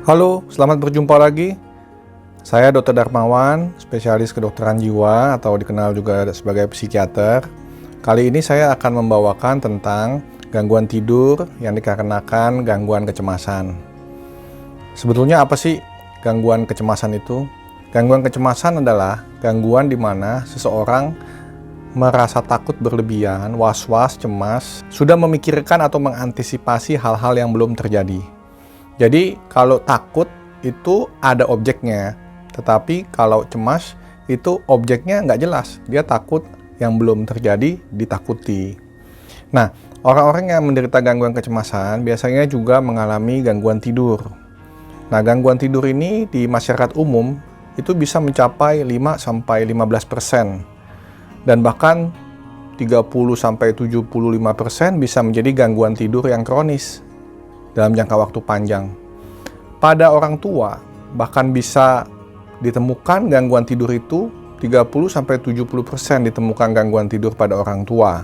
Halo, selamat berjumpa lagi. Saya Dr. Darmawan, spesialis kedokteran jiwa atau dikenal juga sebagai psikiater. Kali ini saya akan membawakan tentang gangguan tidur yang dikarenakan gangguan kecemasan. Sebetulnya apa sih gangguan kecemasan itu? Gangguan kecemasan adalah gangguan di mana seseorang merasa takut berlebihan, was-was, cemas, sudah memikirkan atau mengantisipasi hal-hal yang belum terjadi. Jadi kalau takut itu ada objeknya, tetapi kalau cemas itu objeknya nggak jelas. Dia takut yang belum terjadi ditakuti. Nah, orang-orang yang menderita gangguan kecemasan biasanya juga mengalami gangguan tidur. Nah, gangguan tidur ini di masyarakat umum itu bisa mencapai 5-15% dan bahkan 30-75% bisa menjadi gangguan tidur yang kronis dalam jangka waktu panjang. Pada orang tua, bahkan bisa ditemukan gangguan tidur itu 30-70% ditemukan gangguan tidur pada orang tua.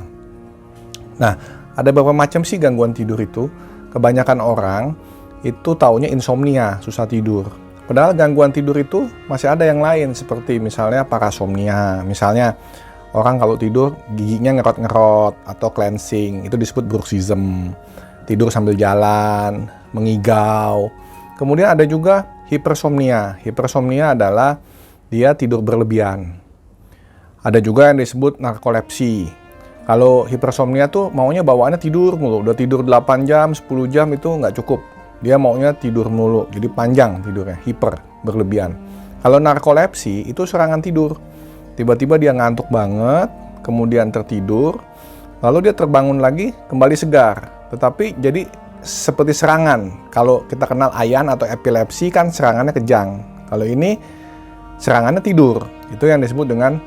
Nah, ada beberapa macam sih gangguan tidur itu. Kebanyakan orang itu taunya insomnia, susah tidur. Padahal gangguan tidur itu masih ada yang lain, seperti misalnya parasomnia. Misalnya, orang kalau tidur giginya ngerot-ngerot atau cleansing, itu disebut bruxism. Tidur sambil jalan, mengigau. Kemudian ada juga hipersomnia. Hipersomnia adalah dia tidur berlebihan. Ada juga yang disebut narkolepsi. Kalau hipersomnia tuh maunya bawaannya tidur mulu. Udah tidur 8 jam, 10 jam itu nggak cukup. Dia maunya tidur mulu, jadi panjang tidurnya, hiper, berlebihan. Kalau narkolepsi itu serangan tidur. Tiba-tiba dia ngantuk banget, kemudian tertidur, lalu dia terbangun lagi, kembali segar. Tetapi jadi seperti serangan. Kalau kita kenal ayan atau epilepsi kan serangannya kejang. Kalau ini serangannya tidur. Itu yang disebut dengan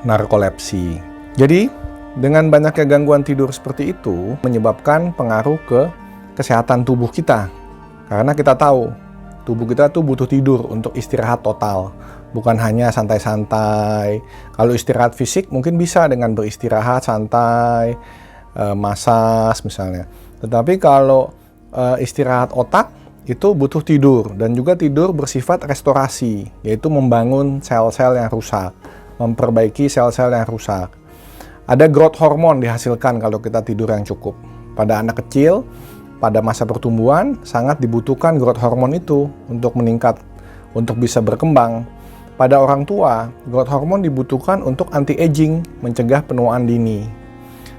narkolepsi. Jadi dengan banyaknya gangguan tidur seperti itu menyebabkan pengaruh ke kesehatan tubuh kita. Karena kita tahu tubuh kita tuh butuh tidur untuk istirahat total. Bukan hanya santai-santai. Kalau istirahat fisik mungkin bisa dengan beristirahat santai, masas misalnya. Tetapi kalau istirahat otak itu butuh tidur, dan juga tidur bersifat restorasi, yaitu membangun sel-sel yang rusak, memperbaiki sel-sel yang rusak. Ada growth hormone dihasilkan kalau kita tidur yang cukup. Pada anak kecil, pada masa pertumbuhan sangat dibutuhkan growth hormone itu untuk meningkat, untuk bisa berkembang. Pada orang tua, growth hormone dibutuhkan untuk anti-aging, mencegah penuaan dini.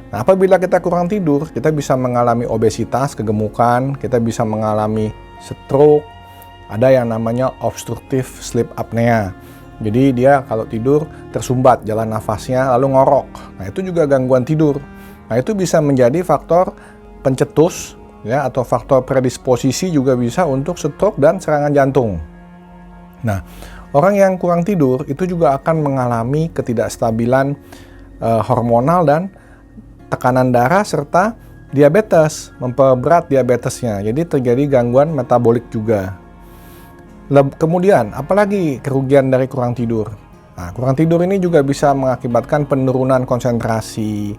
Nah, apabila kita kurang tidur, kita bisa mengalami obesitas, kegemukan, kita bisa mengalami stroke, ada yang namanya obstructive sleep apnea. Jadi dia kalau tidur tersumbat jalan nafasnya lalu ngorok. Nah, itu juga gangguan tidur. Nah, itu bisa menjadi faktor pencetus ya, atau faktor predisposisi juga bisa untuk stroke dan serangan jantung. Nah, orang yang kurang tidur itu juga akan mengalami ketidakstabilan hormonal dan tekanan darah serta diabetes, memperberat diabetesnya. Jadi terjadi gangguan metabolik juga. Kemudian, apalagi kerugian dari kurang tidur? Nah, kurang tidur ini juga bisa mengakibatkan penurunan konsentrasi,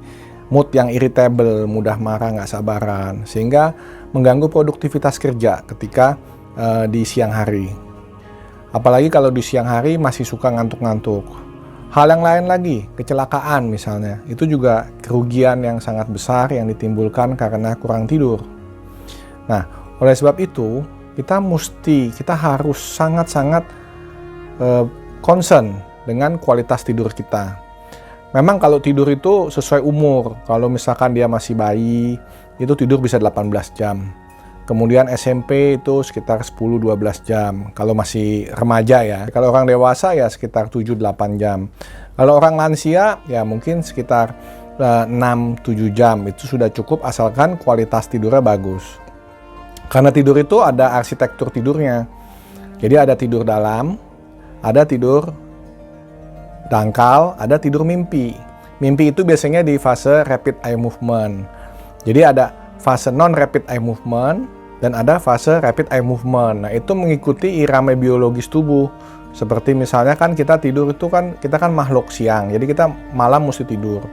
mood yang irritable, mudah marah, nggak sabaran, sehingga mengganggu produktivitas kerja ketika di siang hari. Apalagi kalau di siang hari masih suka ngantuk-ngantuk. Hal yang lain lagi, kecelakaan misalnya, itu juga kerugian yang sangat besar yang ditimbulkan karena kurang tidur. Nah, oleh sebab itu, kita harus sangat-sangat concern dengan kualitas tidur kita. Memang kalau tidur itu sesuai umur, kalau misalkan dia masih bayi, itu tidur bisa 18 jam. Kemudian SMP itu sekitar 10-12 jam. Kalau masih remaja ya. Kalau orang dewasa ya sekitar 7-8 jam. Kalau orang lansia ya mungkin sekitar 6-7 jam. Itu sudah cukup asalkan kualitas tidurnya bagus. Karena tidur itu ada arsitektur tidurnya. Jadi ada tidur dalam, ada tidur dangkal, ada tidur mimpi. Mimpi itu biasanya di fase rapid eye movement. Jadi ada fase non-rapid eye movement dan ada fase rapid eye movement. Nah, itu mengikuti irama biologis tubuh. Seperti misalnya kan kita tidur itu kan, kita kan makhluk siang. Jadi kita malam mesti tidur.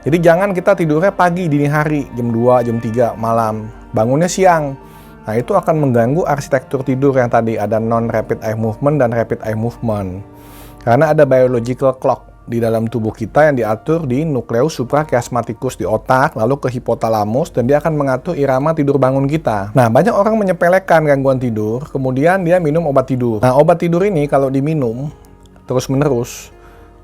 Jadi jangan kita tidurnya pagi, dini hari, jam 2, jam 3 malam. Bangunnya siang. Nah, itu akan mengganggu arsitektur tidur yang tadi ada non-rapid eye movement dan rapid eye movement. Karena ada biological clock di dalam tubuh kita yang diatur di nukleus suprachiasmaticus di otak, lalu ke hipotalamus, dan dia akan mengatur irama tidur bangun kita. Nah, banyak orang menyepelekan gangguan tidur, kemudian dia minum obat tidur. Nah, obat tidur ini kalau diminum terus-menerus,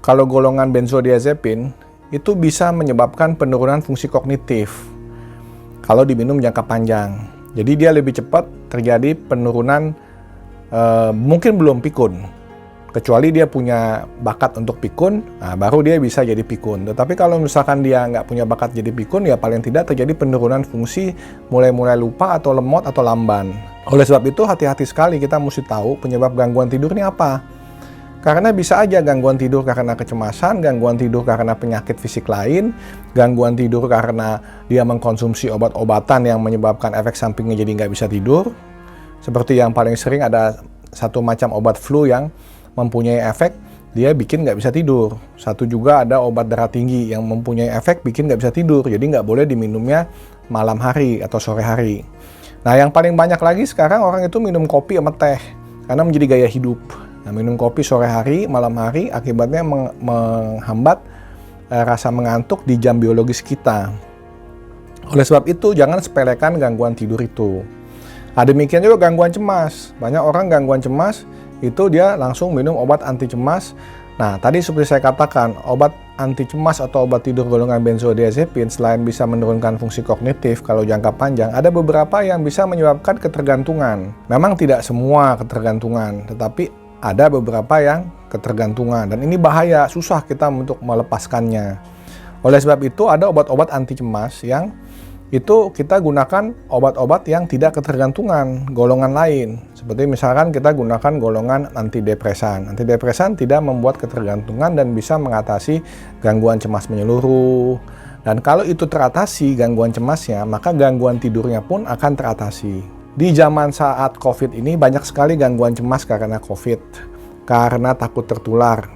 kalau golongan benzodiazepin, itu bisa menyebabkan penurunan fungsi kognitif kalau diminum jangka panjang. Jadi dia lebih cepat terjadi penurunan, mungkin belum pikun. Kecuali dia punya bakat untuk pikun, nah baru dia bisa jadi pikun. Tetapi kalau misalkan dia nggak punya bakat jadi pikun, ya paling tidak terjadi penurunan fungsi, mulai lupa atau lemot atau lamban. Oleh sebab itu hati-hati sekali, kita mesti tahu penyebab gangguan tidur ini apa. Karena bisa aja gangguan tidur karena kecemasan, gangguan tidur karena penyakit fisik lain, gangguan tidur karena dia mengkonsumsi obat-obatan yang menyebabkan efek sampingnya jadi nggak bisa tidur. Seperti yang paling sering ada satu macam obat flu yang mempunyai efek, dia bikin nggak bisa tidur. Satu juga ada obat darah tinggi yang mempunyai efek bikin nggak bisa tidur, jadi nggak boleh diminumnya malam hari atau sore hari. Nah, yang paling banyak lagi sekarang orang itu minum kopi sama teh, karena menjadi gaya hidup. Nah, minum kopi sore hari, malam hari, akibatnya menghambat rasa mengantuk di jam biologis kita. Oleh sebab itu, jangan sepelekan gangguan tidur itu. Nah, demikian juga gangguan cemas. Banyak orang gangguan cemas, itu dia langsung minum obat anti cemas. Nah, tadi seperti saya katakan, obat anti cemas atau obat tidur golongan benzodiazepin selain bisa menurunkan fungsi kognitif kalau jangka panjang, ada beberapa yang bisa menyebabkan ketergantungan. Memang tidak semua ketergantungan, tetapi ada beberapa yang ketergantungan, dan ini bahaya, susah kita untuk melepaskannya. Oleh sebab itu ada obat-obat anti cemas yang itu kita gunakan obat-obat yang tidak ketergantungan, golongan lain. Seperti misalkan kita gunakan golongan antidepresan. Antidepresan tidak membuat ketergantungan dan bisa mengatasi gangguan cemas menyeluruh. Dan kalau itu teratasi gangguan cemasnya, maka gangguan tidurnya pun akan teratasi. Di zaman saat COVID ini banyak sekali gangguan cemas karena COVID, karena takut tertular,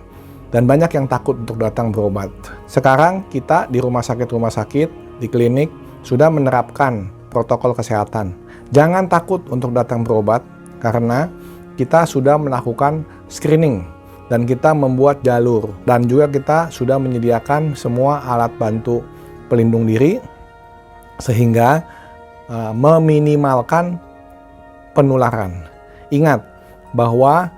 dan banyak yang takut untuk datang berobat. Sekarang kita di rumah sakit, di klinik, sudah menerapkan protokol kesehatan. Jangan takut untuk datang berobat, karena kita sudah melakukan screening, dan kita membuat jalur, dan juga kita sudah menyediakan semua alat bantu pelindung diri, sehingga meminimalkan penularan. Ingat bahwa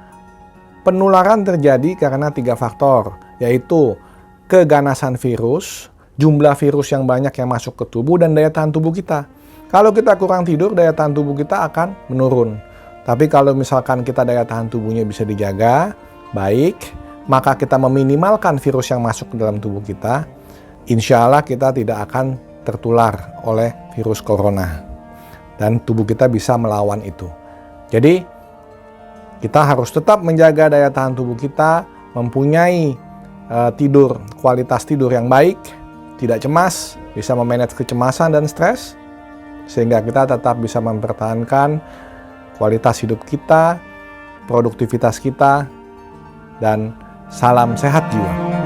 penularan terjadi karena 3 faktor, yaitu keganasan virus, jumlah virus yang banyak yang masuk ke tubuh, dan daya tahan tubuh kita. Kalau kita kurang tidur, daya tahan tubuh kita akan menurun. Tapi kalau misalkan kita daya tahan tubuhnya bisa dijaga baik, maka kita meminimalkan virus yang masuk ke dalam tubuh kita, insya Allah kita tidak akan tertular oleh virus corona, dan tubuh kita bisa melawan itu. Jadi kita harus tetap menjaga daya tahan tubuh kita, mempunyai kualitas tidur yang baik, tidak cemas, bisa memanage kecemasan dan stres, sehingga kita tetap bisa mempertahankan kualitas hidup kita, produktivitas kita, dan salam sehat jiwa.